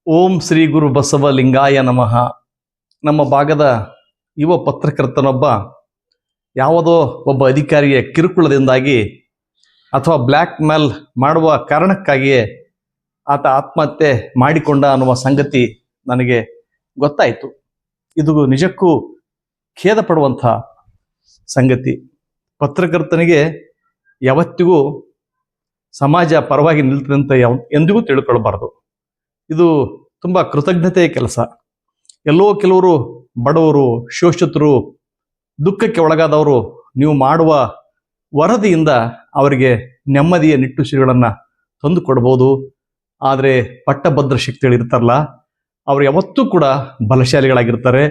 ಓಂ ಶ್ರೀ ಗುರು ಬಸವಲಿಂಗಾಯ ನಮಃ. ನಮ್ಮ ಭಾಗದ ಯುವ ಪತ್ರಕರ್ತನೊಬ್ಬ ಯಾವುದೋ ಒಬ್ಬ ಅಧಿಕಾರಿಯ ಕಿರುಕುಳದಿಂದಾಗಿ ಅಥವಾ ಬ್ಲ್ಯಾಕ್ ಮೇಲ್ ಮಾಡುವ ಕಾರಣಕ್ಕಾಗಿಯೇ ಆತ ಆತ್ಮಹತ್ಯೆ ಮಾಡಿಕೊಂಡ ಅನ್ನುವ ಸಂಗತಿ ನನಗೆ ಗೊತ್ತಾಯಿತು. ಇದು ನಿಜಕ್ಕೂ ಖೇದ ಪಡುವಂಥ ಸಂಗತಿ. ಪತ್ರಕರ್ತನಿಗೆ ಯಾವತ್ತಿಗೂ ಸಮಾಜ ಪರವಾಗಿ ನಿಲ್ತದಂತ ಎಂದಿಗೂ ತಿಳ್ಕೊಳ್ಬಾರ್ದು. ಇದು ತುಂಬ ಕೃತಜ್ಞತೆಯ ಕೆಲಸ. ಎಲ್ಲೋ ಕೆಲವರು ಬಡವರು, ಶೋಷಿತರು, ದುಃಖಕ್ಕೆ ಒಳಗಾದವರು ನೀವು ಮಾಡುವ ವರದಿಯಿಂದ ಅವರಿಗೆ ನೆಮ್ಮದಿಯ ನಿಟ್ಟುಸಿರುಗಳನ್ನು ತಂದು ಕೊಡ್ಬೋದು. ಆದರೆ ಪಟ್ಟಭದ್ರ ಶಕ್ತಿಗಳು ಇರ್ತಾರಲ್ಲ, ಅವರು ಯಾವತ್ತೂ ಕೂಡ ಬಲಶಾಲಿಗಳಾಗಿರ್ತಾರೆ.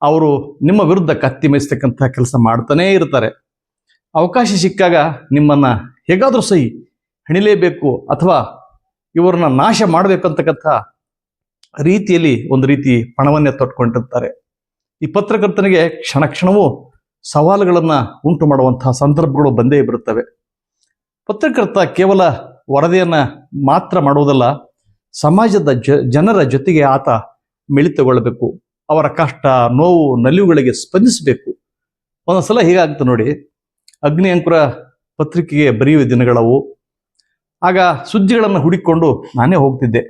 ಅವರು ನಿಮ್ಮ ವಿರುದ್ಧ ಕತ್ತಿ ಮೇಯಿಸ್ತಕ್ಕಂಥ ಕೆಲಸ ಮಾಡ್ತಾನೇ ಇರ್ತಾರೆ. ಅವಕಾಶ ಸಿಕ್ಕಾಗ ನಿಮ್ಮನ್ನು ಹೇಗಾದರೂ ಸಹಿ ಹೆಣಿಲೇಬೇಕು ಅಥವಾ ಇವರನ್ನ ನಾಶ ಮಾಡಬೇಕಂತಕ್ಕಂಥ ರೀತಿಯಲ್ಲಿ ಒಂದು ರೀತಿ ಪಣವನ್ನೇ ತೊಟ್ಕೊಂಡಿರ್ತಾರೆ. ಈ ಪತ್ರಕರ್ತನಿಗೆ ಕ್ಷಣ ಕ್ಷಣವೂ ಸವಾಲುಗಳನ್ನು ಉಂಟು ಮಾಡುವಂತಹ ಸಂದರ್ಭಗಳು ಬಂದೇ ಬರುತ್ತವೆ. ಪತ್ರಕರ್ತ ಕೇವಲ ವರದಿಯನ್ನು ಮಾತ್ರ ಮಾಡುವುದಲ್ಲ, ಸಮಾಜದ ಜನರ ಜೊತೆಗೆ ಆತ ಮಿಳಿತಗೊಳ್ಳಬೇಕು. ಅವರ ಕಷ್ಟ, ನೋವು, ನಲಿವುಗಳಿಗೆ ಸ್ಪಂದಿಸಬೇಕು. ಒಂದೊಂದ್ಸಲ ಹೀಗಾಗುತ್ತೆ ನೋಡಿ. ಅಗ್ನಿ ಅಂಕುರ ಪತ್ರಿಕೆಗೆ ಬರೆಯುವ ದಿನಗಳವು. ಆಗ ಸುದ್ದಿಗಳನ್ನು ಹುಡುಕಿಕೊಂಡು ನಾನೇ ಹೋಗ್ತಿದ್ದೆ.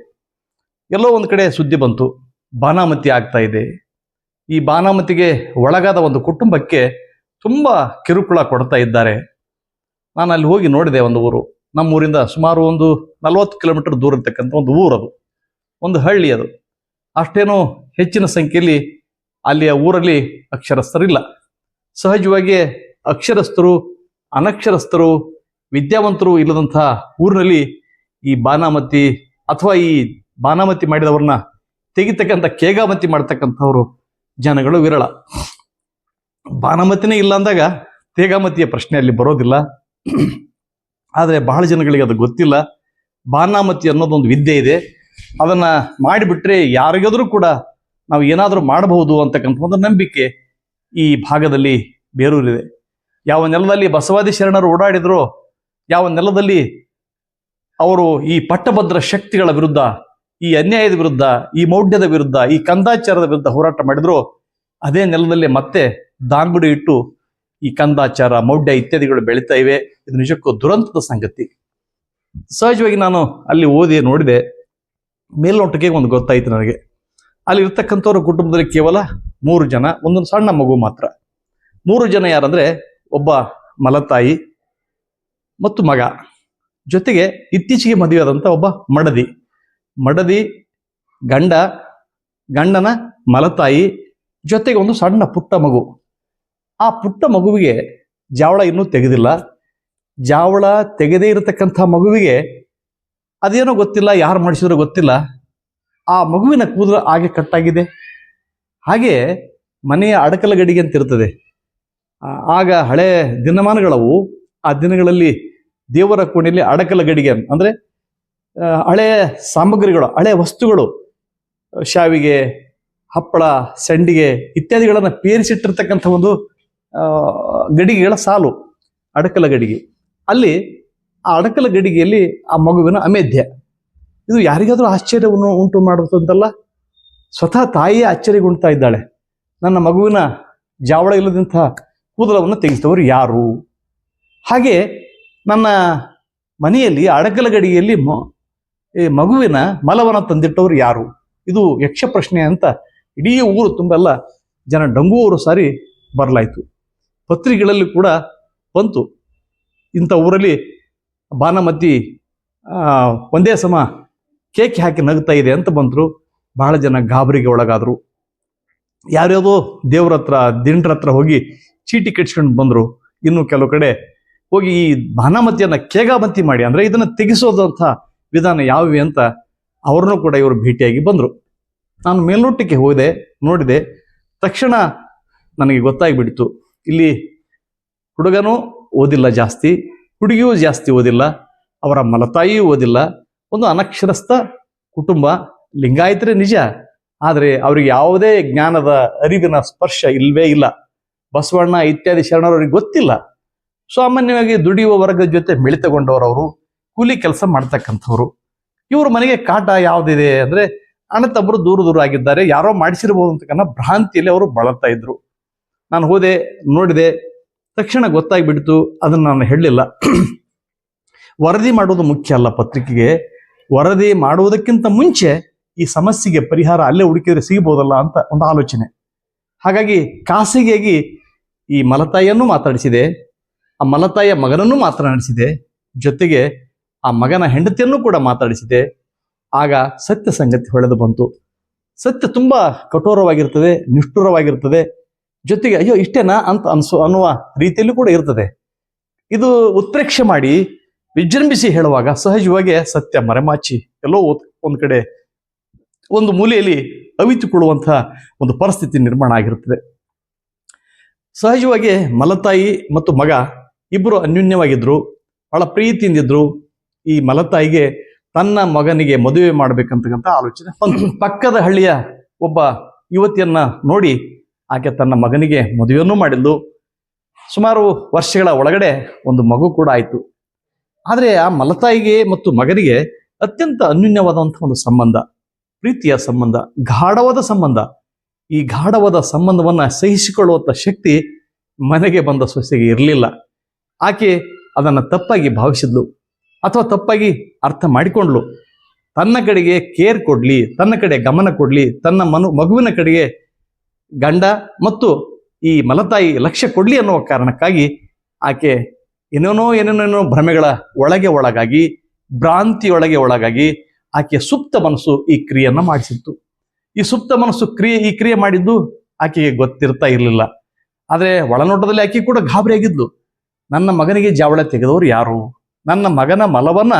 ಎಲ್ಲೋ ಒಂದು ಕಡೆ ಸುದ್ದಿ ಬಂತು, ಬಾನಾಮತಿ ಆಗ್ತಾ ಇದೆ. ಈ ಬಾನಾಮತಿಗೆ ಒಳಗಾದ ಒಂದು ಕುಟುಂಬಕ್ಕೆ ತುಂಬ ಕಿರುಕುಳ ಕೊಡ್ತಾ ಇದ್ದಾರೆ. ನಾನು ಅಲ್ಲಿ ಹೋಗಿ ನೋಡಿದೆ. ಒಂದು ಊರು, ನಮ್ಮೂರಿಂದ ಸುಮಾರು ಒಂದು 40 ಕಿಲೋಮೀಟರ್ ದೂರ ಇರ್ತಕ್ಕಂಥ ಒಂದು ಊರದು, ಒಂದು ಹಳ್ಳಿ ಅದು. ಅಷ್ಟೇನೂ ಹೆಚ್ಚಿನ ಸಂಖ್ಯೆಯಲ್ಲಿ ಅಲ್ಲಿಯ ಊರಲ್ಲಿ ಅಕ್ಷರಸ್ಥರಿಲ್ಲ. ಸಹಜವಾಗಿ ಅಕ್ಷರಸ್ಥರು, ಅನಕ್ಷರಸ್ಥರು, ವಿದ್ಯಾವಂತರು ಇಲ್ಲದಂತಹ ಊರಿನಲ್ಲಿ ಈ ಬಾನಾಮತಿ ಅಥವಾ ಈ ಬಾನಾಮತಿ ಮಾಡಿದವ್ರನ್ನ ತೆಗಿತಕ್ಕಂಥ ಕೇಗಾಮತಿ ಮಾಡ್ತಕ್ಕಂಥವ್ರು ಜನಗಳು ವಿರಳ. ಬಾನಾಮತಿನೇ ಇಲ್ಲ ಅಂದಾಗ ತೇಗಾಮತಿಯ ಪ್ರಶ್ನೆ ಅಲ್ಲಿ ಬರೋದಿಲ್ಲ. ಆದರೆ ಬಹಳ ಜನಗಳಿಗೆ ಅದು ಗೊತ್ತಿಲ್ಲ. ಬಾನಾಮತಿ ಅನ್ನೋದೊಂದು ವಿದ್ಯೆ ಇದೆ. ಅದನ್ನು ಮಾಡಿಬಿಟ್ರೆ ಯಾರಿಗಾದರೂ ಕೂಡ ನಾವು ಏನಾದರೂ ಮಾಡಬಹುದು ಅಂತಕ್ಕಂಥ ಒಂದು ನಂಬಿಕೆ ಈ ಭಾಗದಲ್ಲಿ ಬೇರೂರಿದೆ. ಯಾವ ನೆಲದಲ್ಲಿ ಬಸವಾದಿ ಶರಣರು ಓಡಾಡಿದ್ರೋ, ಯಾವ ನೆಲದಲ್ಲಿ ಅವರು ಈ ಪಟ್ಟಭದ್ರ ಶಕ್ತಿಗಳ ವಿರುದ್ಧ, ಈ ಅನ್ಯಾಯದ ವಿರುದ್ಧ, ಈ ಮೌಢ್ಯದ ವಿರುದ್ಧ, ಈ ಕಂದಾಚಾರದ ವಿರುದ್ಧ ಹೋರಾಟ ಮಾಡಿದ್ರು, ಅದೇ ನೆಲದಲ್ಲಿ ಮತ್ತೆ ದಾಂಗುಡಿ ಇಟ್ಟು ಈ ಕಂದಾಚಾರ, ಮೌಢ್ಯ ಇತ್ಯಾದಿಗಳು ಬೆಳೀತಾ ಇವೆ. ಇದು ನಿಜಕ್ಕೂ ದುರಂತದ ಸಂಗತಿ. ಸಹಜವಾಗಿ ನಾನು ಅಲ್ಲಿ ಓದಿ ನೋಡಿದೆ. ಮೇಲ್ನೋಟಕ್ಕೆ ಒಂದು ಗೊತ್ತಾಯಿತು ನನಗೆ. ಅಲ್ಲಿ ಇರ್ತಕ್ಕಂಥವ್ರ ಕುಟುಂಬದಲ್ಲಿ ಕೇವಲ 3 ಜನ, ಒಂದೊಂದು ಸಣ್ಣ ಮಗು ಮಾತ್ರ. 3 ಜನ ಯಾರಂದ್ರೆ, ಒಬ್ಬ ಮಲತಾಯಿ ಮತ್ತು ಮಗ, ಜೊತೆಗೆ ಇತ್ತೀಚೆಗೆ ಮದುವೆಯಾದಂಥ ಒಬ್ಬ ಮಡದಿ, ಗಂಡನ ಮಲತಾಯಿ, ಜೊತೆಗೆ ಒಂದು ಸಣ್ಣ ಪುಟ್ಟ ಮಗು. ಆ ಪುಟ್ಟ ಮಗುವಿಗೆ ಜಾವಳ ಇನ್ನೂ ತೆಗೆದಿಲ್ಲ. ಜಾವಳ ತೆಗೆದೇ ಇರತಕ್ಕಂಥ ಮಗುವಿಗೆ ಅದೇನೋ ಗೊತ್ತಿಲ್ಲ, ಯಾರು ಮಾಡಿಸಿದ್ರೋ ಗೊತ್ತಿಲ್ಲ, ಆ ಮಗುವಿನ ಕೂದಲು ಹಾಗೆ ಕಟ್ಟಾಗಿದೆ. ಹಾಗೆ ಮನೆಯ ಅಡಕಲ ಗಡಿಗೆ ಅಂತ ಇರ್ತದೆ. ಆಗ ಹಳೆ ದಿನಮಾನಗಳವು. ಆ ದಿನಗಳಲ್ಲಿ ದೇವರ ಕೋಣೆಯಲ್ಲಿ ಅಡಕಲ ಗಡಿಗೆ ಅಂದರೆ ಹಳೆಯ ಸಾಮಗ್ರಿಗಳು, ಹಳೆಯ ವಸ್ತುಗಳು, ಶಾವಿಗೆ, ಹಪ್ಪಳ, ಸಂಡಿಗೆ ಇತ್ಯಾದಿಗಳನ್ನು ಪೇರಿಸಿಟ್ಟಿರ್ತಕ್ಕಂಥ ಒಂದು ಗಡಿಗೆಗಳ ಸಾಲು, ಅಡಕಲ ಗಡಿಗೆ. ಅಲ್ಲಿ ಆ ಅಡಕಲ ಗಡಿಗೆಯಲ್ಲಿ ಆ ಮಗುವಿನ ಅಮೇಧ್ಯ. ಇದು ಯಾರಿಗಾದ್ರೂ ಆಶ್ಚರ್ಯವನ್ನು ಉಂಟು ಮಾಡುತ್ತಂತಲ್ಲ. ಸ್ವತಃ ತಾಯಿಯೇ ಆಶ್ಚರ್ಯಗುಂಡ್ತಾ ಇದ್ದಾಳೆ. ನನ್ನ ಮಗುವಿನ ಜಾವಳ ಇಲ್ಲದಂತಹ ಕೂದಲವನ್ನು ತೆಗೆಸಿದವರು ಯಾರು? ಹಾಗೆ ನನ್ನ ಮನೆಯಲ್ಲಿ ಅಡಕಲ ಗಡಿಗೆಯಲ್ಲಿ ಮಗುವಿನ ಮಲವನ್ನು ತಂದಿಟ್ಟವರು ಯಾರು? ಇದು ಯಕ್ಷ ಪ್ರಶ್ನೆ ಅಂತ ಇಡೀ ಊರು ತುಂಬೆಲ್ಲ ಜನ ಡಂಗುವರು ಸಾರಿ ಬರಲಾಯಿತು. ಪತ್ರಿಕೆಗಳಲ್ಲಿ ಕೂಡ ಬಂತು, ಇಂಥ ಊರಲ್ಲಿ ಬಾನಾಮತಿ ಒಂದೇ ಸಮ ಕೇಕ್ ಹಾಕಿ ನಗ್ತಾ ಇದೆ ಅಂತ ಬಂದರು. ಬಹಳ ಜನ ಗಾಬರಿಗೆ ಒಳಗಾದರು. ಯಾರ್ಯಾವುದೋ ದೇವ್ರ ಹತ್ರ, ದಿಂಡ್ರ ಹತ್ರ ಹೋಗಿ ಚೀಟಿ ಕಟ್ಸ್ಕೊಂಡು ಬಂದರು. ಇನ್ನು ಕೆಲವು ಕಡೆ ಹೋಗಿ ಈ ಬಾನಾಮತಿಯನ್ನು ಕೇಗಾಮತಿ ಮಾಡಿ, ಅಂದರೆ ಇದನ್ನು ತೆಗೆಸೋದಂಥ ವಿಧಾನ ಯಾವಿವೆ ಅಂತ ಅವ್ರನ್ನೂ ಕೂಡ ಇವರು ಭೇಟಿಯಾಗಿ ಬಂದರು. ನಾನು ಮೇಲ್ನೋಟಕ್ಕೆ ಹೋದೆ, ನೋಡಿದೆ. ತಕ್ಷಣ ನನಗೆ ಗೊತ್ತಾಗಿಬಿಡ್ತು, ಇಲ್ಲಿ ಹುಡುಗನೂ ಓದಿಲ್ಲ ಜಾಸ್ತಿ, ಹುಡುಗಿಯೂ ಜಾಸ್ತಿ ಓದಿಲ್ಲ, ಅವರ ಮಲತಾಯಿಯೂ ಓದಿಲ್ಲ. ಒಂದು ಅನಕ್ಷರಸ್ಥ ಕುಟುಂಬ, ಲಿಂಗಾಯತರೇ ನಿಜ, ಆದರೆ ಅವ್ರಿಗೆ ಯಾವುದೇ ಜ್ಞಾನದ ಅರಿವಿನ ಸ್ಪರ್ಶ ಇಲ್ಲವೇ ಇಲ್ಲ. ಬಸವಣ್ಣ ಇತ್ಯಾದಿ ಶರಣರವ್ರಿಗೆ ಗೊತ್ತಿಲ್ಲ. ಸಾಮಾನ್ಯವಾಗಿ ದುಡಿಯುವ ವರ್ಗದ ಜೊತೆ ಮಿಳಿತಗೊಂಡವರು, ಅವರು ಕೂಲಿ ಕೆಲಸ ಮಾಡ್ತಕ್ಕಂಥವ್ರು. ಇವ್ರ ಮನೆಗೆ ಕಾಟ ಯಾವುದಿದೆ ಅಂದರೆ, ಅಣ್ಣ ತಮ್ಮರು ದೂರ ದೂರ ಆಗಿದ್ದಾರೆ, ಯಾರೋ ಮಾಡಿಸಿರ್ಬೋದು ಅಂತ ಭ್ರಾಂತಿಯಲ್ಲಿ ಅವರು ಬಳಲ್ತಾ ಇದ್ರು. ನಾನು ಹೋದೆ, ನೋಡಿದೆ, ತಕ್ಷಣ ಗೊತ್ತಾಗ್ಬಿಡ್ತು. ಅದನ್ನು ನಾನು ಹೇಳಲಿಲ್ಲ. ವರದಿ ಮಾಡೋದು ಮುಖ್ಯ ಅಲ್ಲ ಪತ್ರಿಕೆಗೆ. ವರದಿ ಮಾಡುವುದಕ್ಕಿಂತ ಮುಂಚೆ ಈ ಸಮಸ್ಯೆಗೆ ಪರಿಹಾರ ಅಲ್ಲೇ ಹುಡುಕಿದ್ರೆ ಸಿಗಬಹುದಲ್ಲ ಅಂತ ಒಂದು ಆಲೋಚನೆ. ಹಾಗಾಗಿ ಖಾಸಗಿಯಾಗಿ ಈ ಮಲತಾಯಿಯನ್ನು ಮಾತಾಡಿಸಿದೆ, ಆ ಮಲತಾಯಿಯ ಮಗನನ್ನು ಮಾತನಾಡಿಸಿದೆ, ಜೊತೆಗೆ ಆ ಮಗನ ಹೆಂಡತಿಯನ್ನು ಕೂಡ ಮಾತಾಡಿಸಿದೆ. ಆಗ ಸತ್ಯ ಸಂಗತಿ ಹೊಳೆದು ಬಂತು. ಸತ್ಯ ತುಂಬಾ ಕಠೋರವಾಗಿರ್ತದೆ, ನಿಷ್ಠುರವಾಗಿರ್ತದೆ, ಜೊತೆಗೆ ಅಯ್ಯೋ ಇಷ್ಟೇನಾ ಅಂತ ಅನ್ನುವ ರೀತಿಯಲ್ಲೂ ಕೂಡ ಇರ್ತದೆ. ಇದು ಉತ್ಪ್ರೇಕ್ಷೆ ಮಾಡಿ ವಿಜೃಂಭಿಸಿ ಹೇಳುವಾಗ ಸಹಜವಾಗಿ ಸತ್ಯ ಮರೆಮಾಚಿ ಎಲ್ಲೋ ಒಂದ್ ಕಡೆ ಒಂದು ಮೂಲೆಯಲ್ಲಿ ಅವಿತುಕೊಳ್ಳುವಂತಹ ಒಂದು ಪರಿಸ್ಥಿತಿ ನಿರ್ಮಾಣ ಆಗಿರುತ್ತದೆ. ಸಹಜವಾಗಿ ಮಲತಾಯಿ ಮತ್ತು ಮಗ ಇಬ್ಬರು ಅನ್ಯೋನ್ಯವಾಗಿದ್ರು, ಬಹಳ ಪ್ರೀತಿಯಿಂದಿದ್ರು. ಈ ಮಲತಾಯಿಗೆ ತನ್ನ ಮಗನಿಗೆ ಮದುವೆ ಮಾಡ್ಬೇಕಂತಕ್ಕಂಥ ಆಲೋಚನೆ ಬಂತು. ಪಕ್ಕದ ಹಳ್ಳಿಯ ಒಬ್ಬ ಯುವತಿಯನ್ನ ನೋಡಿ ಆಕೆ ತನ್ನ ಮಗನಿಗೆ ಮದುವೆಯನ್ನು ಮಾಡಿದ್ಲು. ಸುಮಾರು ವರ್ಷಗಳ ಒಳಗಡೆ ಒಂದು ಮಗು ಕೂಡ ಆಯಿತು. ಆದರೆ ಆ ಮಲತಾಯಿಗೆ ಮತ್ತು ಮಗನಿಗೆ ಅತ್ಯಂತ ಅನ್ಯೋನ್ಯವಾದಂತಹ ಒಂದು ಸಂಬಂಧ, ಪ್ರೀತಿಯ ಸಂಬಂಧ, ಗಾಢವಾದ ಸಂಬಂಧ. ಈ ಗಾಢವಾದ ಸಂಬಂಧವನ್ನ ಸಹಿಸಿಕೊಳ್ಳುವಂಥ ಶಕ್ತಿ ಮನೆಗೆ ಬಂದ ಸೊಸೆಗೆ ಇರಲಿಲ್ಲ. ಆಕೆ ಅದನ್ನು ತಪ್ಪಾಗಿ ಭಾವಿಸಿದ್ಲು ಅಥವಾ ತಪ್ಪಾಗಿ ಅರ್ಥ ಮಾಡಿಕೊಂಡ್ಲು. ತನ್ನ ಕಡೆಗೆ ಕೇರ್ ಕೊಡ್ಲಿ, ತನ್ನ ಕಡೆ ಗಮನ ಕೊಡ್ಲಿ, ತನ್ನ ಮಗುವಿನ ಕಡೆಗೆ ಗಂಡ ಮತ್ತು ಈ ಮಲತಾಯಿ ಲಕ್ಷ್ಯ ಕೊಡ್ಲಿ ಅನ್ನುವ ಕಾರಣಕ್ಕಾಗಿ ಆಕೆ ಏನೇನೋ ಭ್ರಮೆಗಳ ಒಳಗಾಗಿ, ಭ್ರಾಂತಿಯೊಳಗೆ ಒಳಗಾಗಿ ಆಕೆ ಸುಪ್ತ ಮನಸ್ಸು ಈ ಕ್ರಿಯೆಯನ್ನ ಮಾಡಿಸಿತ್ತು. ಈ ಸುಪ್ತ ಮನಸ್ಸು ಈ ಕ್ರಿಯೆ ಮಾಡಿದ್ದು ಆಕೆಗೆ ಗೊತ್ತಿರ್ತಾ ಇರಲಿಲ್ಲ. ಆದರೆ ಒಳನೋಟದಲ್ಲಿ ಆಕೆ ಕೂಡ ಗಾಬರಿಯಾಗಿದ್ಲು. ನನ್ನ ಮಗನಿಗೆ ಜಾವಳ ತೆಗೆದವರು ಯಾರು? ನನ್ನ ಮಗನ ಮಲವನ್ನ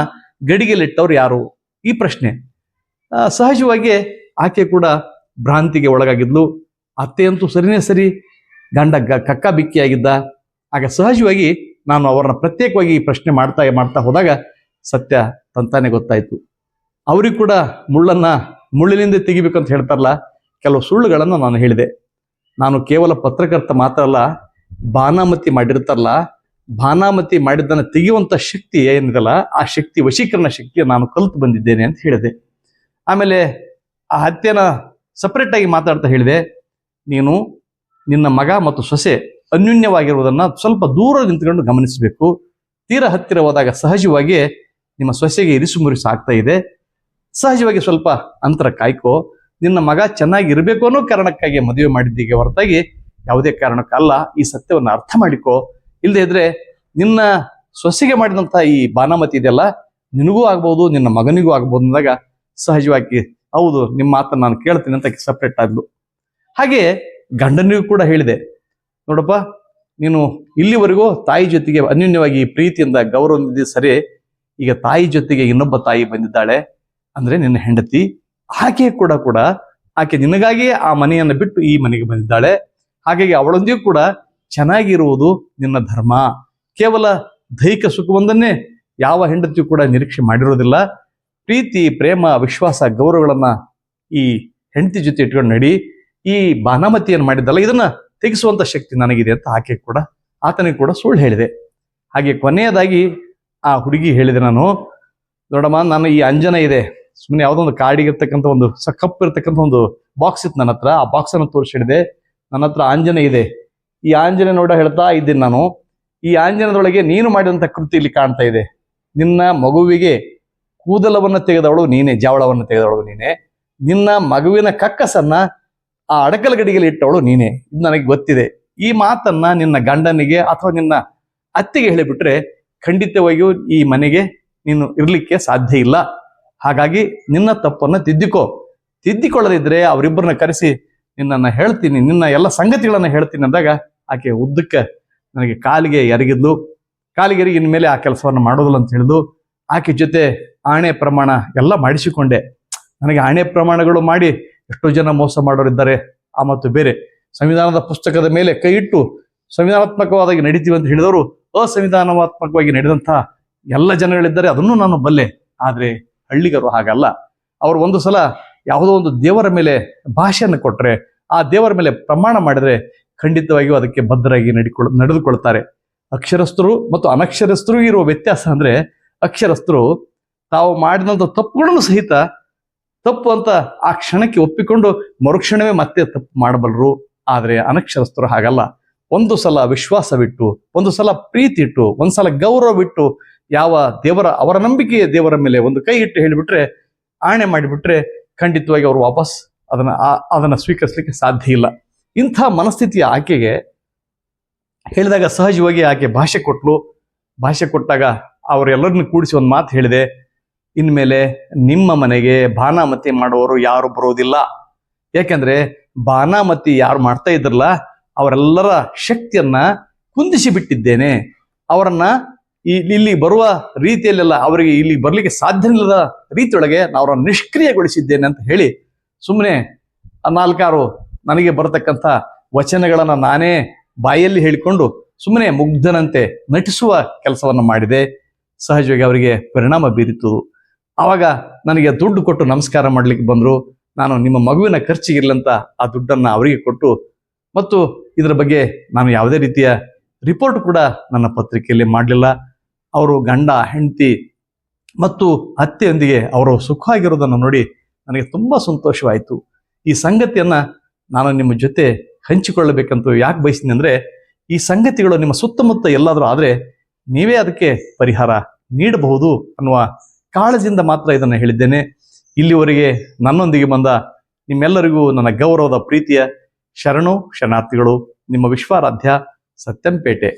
ಗಡಿಗೆಲಿಟ್ಟವ್ರು ಯಾರು? ಈ ಪ್ರಶ್ನೆ. ಸಹಜವಾಗಿ ಆಕೆ ಕೂಡ ಭ್ರಾಂತಿಗೆ ಒಳಗಾಗಿದ್ಲು. ಅತ್ತೆಯಂತೂ ಸರಿನೇ ಸರಿ, ಗಂಡ ಕಕ್ಕ ಬಿಕ್ಕಿಯಾಗಿದ್ದ. ಆಗ ಸಹಜವಾಗಿ ನಾನು ಅವರನ್ನ ಪ್ರತ್ಯೇಕವಾಗಿ ಪ್ರಶ್ನೆ ಮಾಡ್ತಾ ಹೋದಾಗ ಸತ್ಯ ತಂತಾನೆ ಗೊತ್ತಾಯ್ತು. ಅವ್ರಿಗೆ ಕೂಡ ಮುಳ್ಳಿನಿಂದ ತೆಗಿಬೇಕಂತ ಹೇಳ್ತಾರಲ್ಲ, ಕೆಲವು ಸುಳ್ಳುಗಳನ್ನು ನಾನು ಹೇಳಿದೆ. ನಾನು ಕೇವಲ ಪತ್ರಕರ್ತ ಮಾತ್ರ ಅಲ್ಲ, ಬಾನಾಮತಿ ಮಾಡಿರ್ತಾರಲ್ಲ, ಬಾನಾಮತಿ ಮಾಡಿದ್ದನ್ನು ತೆಗೆಯುವಂಥ ಶಕ್ತಿ ಏನಿದೆಲ್ಲ, ಆ ಶಕ್ತಿ, ವಶೀಕರಣ ಶಕ್ತಿ ನಾನು ಕಲಿತು ಬಂದಿದ್ದೇನೆ ಅಂತ ಹೇಳಿದೆ. ಆಮೇಲೆ ಆ ಹತ್ಯೆನ ಸಪರೇಟ್ ಆಗಿ ಮಾತಾಡ್ತಾ ಹೇಳಿದೆ, ನೀನು ನಿನ್ನ ಮಗ ಮತ್ತು ಸೊಸೆ ಅನ್ಯೂನ್ಯವಾಗಿರುವುದನ್ನು ಸ್ವಲ್ಪ ದೂರ ನಿಂತ್ಕೊಂಡು ಗಮನಿಸಬೇಕು. ತೀರಾ ಹತ್ತಿರ ಹೋದಾಗ ಸಹಜವಾಗಿ ನಿಮ್ಮ ಸೊಸೆಗೆ ಇರಿಸು ಮುರಿಸು ಆಗ್ತಾ ಇದೆ. ಸಹಜವಾಗಿ ಸ್ವಲ್ಪ ಅಂತರ ಕಾಯ್ಕೋ. ನಿನ್ನ ಮಗ ಚೆನ್ನಾಗಿರ್ಬೇಕು ಅನ್ನೋ ಕಾರಣಕ್ಕಾಗಿ ಮದುವೆ ಮಾಡಿದ್ದೀಗೆ ಹೊರತಾಗಿ ಯಾವುದೇ ಕಾರಣಕ್ಕಲ್ಲ. ಈ ಸತ್ಯವನ್ನು ಅರ್ಥ ಮಾಡಿಕೋ. ಇಲ್ಲದೆ ಇದ್ರೆ ನಿನ್ನ ಸೊಸೆಗೆ ಮಾಡಿದಂಥ ಈ ಬಾನಾಮತಿ ಇದೆಯಲ್ಲ, ನಿನಗೂ ಆಗ್ಬೋದು, ನಿನ್ನ ಮಗನಿಗೂ ಆಗ್ಬೋದು ಅಂದಾಗ ಸಹಜವಾಗಿ ಹೌದು, ನಿಮ್ಮ ಮಾತನ್ನು ನಾನು ಕೇಳ್ತೀನಿ ಅಂತ ಸಪ್ರೇಟ್ ಆದ್ಲು. ಹಾಗೆ ಗಂಡನಿಗೂ ಕೂಡ ಹೇಳಿದೆ, ನೋಡಪ್ಪ, ನೀನು ಇಲ್ಲಿವರೆಗೂ ತಾಯಿ ಜೊತೆಗೆ ಅನ್ಯೋನ್ಯವಾಗಿ ಪ್ರೀತಿಯಿಂದ ಗೌರವದಿಂದ ಸರಿ, ಈಗ ತಾಯಿ ಜೊತೆಗೆ ಇನ್ನೊಬ್ಬ ತಾಯಿ ಬಂದಿದ್ದಾಳೆ ಅಂದ್ರೆ ನಿನ್ನ ಹೆಂಡತಿ. ಆಕೆ ಕೂಡ ಆಕೆ ನಿನಗಾಗಿಯೇ ಆ ಮನೆಯನ್ನು ಬಿಟ್ಟು ಈ ಮನೆಗೆ ಬಂದಿದ್ದಾಳೆ. ಹಾಗಾಗಿ ಅವಳೊಂದಿಗೂ ಕೂಡ ಚೆನ್ನಾಗಿರುವುದು ನಿನ್ನ ಧರ್ಮ. ಕೇವಲ ದೈಹಿಕ ಸುಖವೊಂದನ್ನೇ ಯಾವ ಹೆಂಡತಿಯೂ ಕೂಡ ನಿರೀಕ್ಷೆ ಮಾಡಿರೋದಿಲ್ಲ. ಪ್ರೀತಿ, ಪ್ರೇಮ, ವಿಶ್ವಾಸ, ಗೌರವಗಳನ್ನ ಈ ಹೆಂಡತಿ ಜೊತೆ ಇಟ್ಕೊಂಡು ನಡಿ. ಈ ಬಾನಾಮತಿಯನ್ನು ಮಾಡಿದ್ದಲ್ಲ, ಇದನ್ನ ತೆಗೆಸುವಂತ ಶಕ್ತಿ ನನಗಿದೆ ಅಂತ ಆತನಿಗೆ ಕೂಡ ಸುಳ್ಳು ಹೇಳಿದೆ. ಹಾಗೆ ಕೊನೆಯದಾಗಿ ಆ ಹುಡುಗಿ ಹೇಳಿದೆ, ನೋಡಮ್ಮ, ನಾನು ಈ ಅಂಜನ ಇದೆ, ಸುಮ್ಮನೆ ಯಾವುದೋ ಒಂದು ಕಾಡಿಗಿರ್ತಕ್ಕಂಥ ಒಂದು ಕಪ್ಪು ಇರ್ತಕ್ಕಂಥ ಒಂದು ಬಾಕ್ಸ್ ಇತ್ತು ನನ್ನ ಹತ್ರ, ಆ ಬಾಕ್ಸ್ ಅನ್ನು ತೋರಿಸಿಡಿದೆ. ನನ್ನ ಹತ್ರ ಆಂಜನ ಇದೆ, ಈ ಆಂಜನ ನೋಡ ಹೇಳ್ತಾ ಇದ್ದೀನಿ ನಾನು. ಈ ಆಂಜನದೊಳಗೆ ನೀನು ಮಾಡಿದಂಥ ಕೃತಿ ಇಲ್ಲಿ ಕಾಣ್ತಾ ಇದೆ. ನಿನ್ನ ಮಗುವಿಗೆ ಕೂದಲವನ್ನು ತೆಗೆದವಳು ನೀನೆ, ಜಾವಳವನ್ನು ತೆಗೆದವಳು ನೀನೆ. ನಿನ್ನ ಮಗುವಿನ ಕಕ್ಕಸನ್ನ ಆ ಅಡಕಲ ಗಡಿಗೆಯಲ್ಲಿ ಇಟ್ಟವಳು ನೀನೆ. ಇದು ನನಗೆ ಗೊತ್ತಿದೆ. ಈ ಮಾತನ್ನ ನಿನ್ನ ಗಂಡನಿಗೆ ಅಥವಾ ನಿನ್ನ ಅತ್ತೆಗೆ ಹೇಳಿಬಿಟ್ರೆ ಖಂಡಿತವಾಗಿಯೂ ಈ ಮನೆಗೆ ನೀನು ಇರ್ಲಿಕ್ಕೆ ಸಾಧ್ಯ ಇಲ್ಲ. ಹಾಗಾಗಿ ನಿನ್ನ ತಪ್ಪನ್ನು ತಿದ್ದಿಕೊಳ್ಳದಿದ್ರೆ ಅವರಿಬ್ಬರನ್ನ ಕರೆಸಿ ನಿನ್ನನ್ನು ಹೇಳ್ತೀನಿ, ನಿನ್ನ ಎಲ್ಲ ಸಂಗತಿಗಳನ್ನ ಹೇಳ್ತೀನಿ ಅಂದಾಗ ಆಕೆ ಉದ್ದಕ್ಕೆ ನನಗೆ ಕಾಲಿಗೆ ಎರಗಿದ್ಲು. ಕಾಲಿಗೆ ಎರಗಿ ಇನ್ಮೇಲೆ ಆ ಕೆಲಸವನ್ನು ಮಾಡೋದಿಲ್ಲ ಅಂತ ಹೇಳಿದ್ಲು. ಆಕೆ ಜೊತೆ ಆಣೆ ಪ್ರಮಾಣ ಎಲ್ಲ ಮಾಡಿಸಿಕೊಂಡೆ. ನನಗೆ ಆಣೆ ಪ್ರಮಾಣಗಳು ಮಾಡಿ ಎಷ್ಟೋ ಜನ ಮೋಸ ಮಾಡೋರಿದ್ದಾರೆ. ಆ ಮತ್ತು ಬೇರೆ ಸಂವಿಧಾನದ ಪುಸ್ತಕದ ಮೇಲೆ ಕೈ ಇಟ್ಟು ಸಂವಿಧಾನಾತ್ಮಕವಾಗಿ ನಡೀತೀವಿ ಅಂತ ಹೇಳಿದವರು ಅಸಂವಿಧಾನಾತ್ಮಕವಾಗಿ ನಡೆದಂತಹ ಎಲ್ಲ ಜನಗಳಿದ್ದಾರೆ, ಅದನ್ನು ನಾನು ಬಲ್ಲೆ. ಆದ್ರೆ ಹಳ್ಳಿಗರು ಹಾಗಲ್ಲ. ಅವರು ಒಂದು ಸಲ ಯಾವುದೋ ಒಂದು ದೇವರ ಮೇಲೆ ಭಾಷೆಯನ್ನು ಕೊಟ್ಟರೆ, ಆ ದೇವರ ಮೇಲೆ ಪ್ರಮಾಣ ಮಾಡಿದ್ರೆ ಖಂಡಿತವಾಗಿಯೂ ಅದಕ್ಕೆ ಬದ್ಧರಾಗಿ ನಡೆದುಕೊಳ್ತಾರೆ. ಅಕ್ಷರಸ್ಥರು ಮತ್ತು ಅನಕ್ಷರಸ್ಥರು ಇರುವ ವ್ಯತ್ಯಾಸ ಅಂದ್ರೆ, ಅಕ್ಷರಸ್ಥರು ತಾವು ಮಾಡಿದಂಥ ತಪ್ಪುಗಳನ್ನು ಸಹಿತ ತಪ್ಪು ಅಂತ ಆ ಕ್ಷಣಕ್ಕೆ ಒಪ್ಪಿಕೊಂಡು ಮರುಕ್ಷಣವೇ ಮತ್ತೆ ತಪ್ಪು ಮಾಡಬಲ್ಲರು. ಆದರೆ ಅನಕ್ಷರಸ್ಥರು ಹಾಗಲ್ಲ. ಒಂದು ಸಲ ವಿಶ್ವಾಸವಿಟ್ಟು, ಒಂದು ಸಲ ಪ್ರೀತಿ ಇಟ್ಟು, ಒಂದ್ಸಲ ಗೌರವವಿಟ್ಟು, ಯಾವ ಅವರ ನಂಬಿಕೆಯ ದೇವರ ಮೇಲೆ ಒಂದು ಕೈ ಇಟ್ಟು ಹೇಳಿಬಿಟ್ರೆ, ಆಣೆ ಮಾಡಿಬಿಟ್ರೆ ಖಂಡಿತವಾಗಿ ಅವರು ವಾಪಸ್ ಅದನ್ನ ಸ್ವೀಕರಿಸಲಿಕ್ಕೆ ಸಾಧ್ಯ ಇಲ್ಲ. ಇಂಥ ಮನಸ್ಥಿತಿಯ ಆಕೆಗೆ ಹೇಳಿದಾಗ ಸಹಜವಾಗಿ ಆಕೆ ಭಾಷೆ ಕೊಟ್ಲು. ಭಾಷೆ ಕೊಟ್ಟಾಗ ಅವರೆಲ್ಲರನ್ನು ಕೂಡಿಸಿ ಒಂದು ಮಾತು ಹೇಳಿದೆ, ಇನ್ಮೇಲೆ ನಿಮ್ಮ ಮನೆಗೆ ಬಾನಾಮತಿ ಮಾಡುವವರು ಯಾರು ಬರೋದಿಲ್ಲ. ಯಾಕೆಂದ್ರೆ ಬಾನಾಮತಿ ಯಾರು ಮಾಡ್ತಾ ಇದ್ರಲ್ಲ ಅವರೆಲ್ಲರ ಶಕ್ತಿಯನ್ನ ಕುಂದಿಸಿ ಬಿಟ್ಟಿದ್ದೇನೆ. ಅವರನ್ನ ಇಲ್ಲಿ ಬರುವ ರೀತಿಯಲ್ಲೆಲ್ಲ ಅವರಿಗೆ ಇಲ್ಲಿ ಬರ್ಲಿಕ್ಕೆ ಸಾಧ್ಯವಿಲ್ಲದ ರೀತಿಯೊಳಗೆ ನಾವು ಅವರನ್ನು ನಿಷ್ಕ್ರಿಯಗೊಳಿಸಿದ್ದೇನೆ ಅಂತ ಹೇಳಿ ಸುಮ್ಮನೆ 4-6 ನನಗೆ ಬರತಕ್ಕಂಥ ವಚನಗಳನ್ನ ನಾನೇ ಬಾಯಲ್ಲಿ ಹೇಳಿಕೊಂಡು ಸುಮ್ಮನೆ ಮುಗ್ಧನಂತೆ ನಟಿಸುವ ಕೆಲಸವನ್ನು ಮಾಡಿದೆ. ಸಹಜವಾಗಿ ಅವರಿಗೆ ಪರಿಣಾಮ ಬೀರಿತು. ಆವಾಗ ನನಗೆ ದುಡ್ಡು ಕೊಟ್ಟು ನಮಸ್ಕಾರ ಮಾಡ್ಲಿಕ್ಕೆ ಬಂದ್ರು. ನಾನು ನಿಮ್ಮ ಮಗುವಿನ ಖರ್ಚಿಗಿರ್ಲಂತ ಆ ದುಡ್ಡನ್ನ ಅವರಿಗೆ ಕೊಟ್ಟು, ಮತ್ತು ಇದರ ಬಗ್ಗೆ ನಾನು ಯಾವುದೇ ರೀತಿಯ ರಿಪೋರ್ಟ್ ಕೂಡ ನನ್ನ ಪತ್ರಿಕೆಯಲ್ಲಿ ಮಾಡಲಿಲ್ಲ. ಅವರು ಗಂಡ ಹೆಂಡತಿ ಮತ್ತು ಅತ್ತೆಯೊಂದಿಗೆ ಅವರು ಸುಖವಾಗಿರೋದನ್ನು ನೋಡಿ ನನಗೆ ತುಂಬಾ ಸಂತೋಷವಾಯಿತು. ಈ ಸಂಗತಿಯನ್ನ ನಾನು ನಿಮ್ಮ ಜೊತೆ ಹಂಚಿಕೊಳ್ಳಬೇಕಂತ ಯಾಕೆ ಬಯಸ್ತೀನಿ ಅಂದ್ರೆ, ಈ ಸಂಗತಿಗಳು ನಿಮ್ಮ ಸುತ್ತಮುತ್ತ ಎಲ್ಲಾದರೂ ಆದ್ರೆ ನೀವೇ ಅದಕ್ಕೆ ಪರಿಹಾರ ನೀಡಬಹುದು ಅನ್ನುವ ಕಾಳಜಿಯಿಂದ ಮಾತ್ರ ಇದನ್ನು ಹೇಳಿದ್ದೇನೆ. ಇಲ್ಲಿವರೆಗೆ ನನ್ನೊಂದಿಗೆ ಬಂದ ನಿಮ್ಮೆಲ್ಲರಿಗೂ ನನ್ನ ಗೌರವದ ಪ್ರೀತಿಯ ಶರಣಾರ್ಥಿಗಳು. ನಿಮ್ಮ ವಿಶ್ವಾರಾಧ್ಯ ಸತ್ಯಂಪೇಟೆ.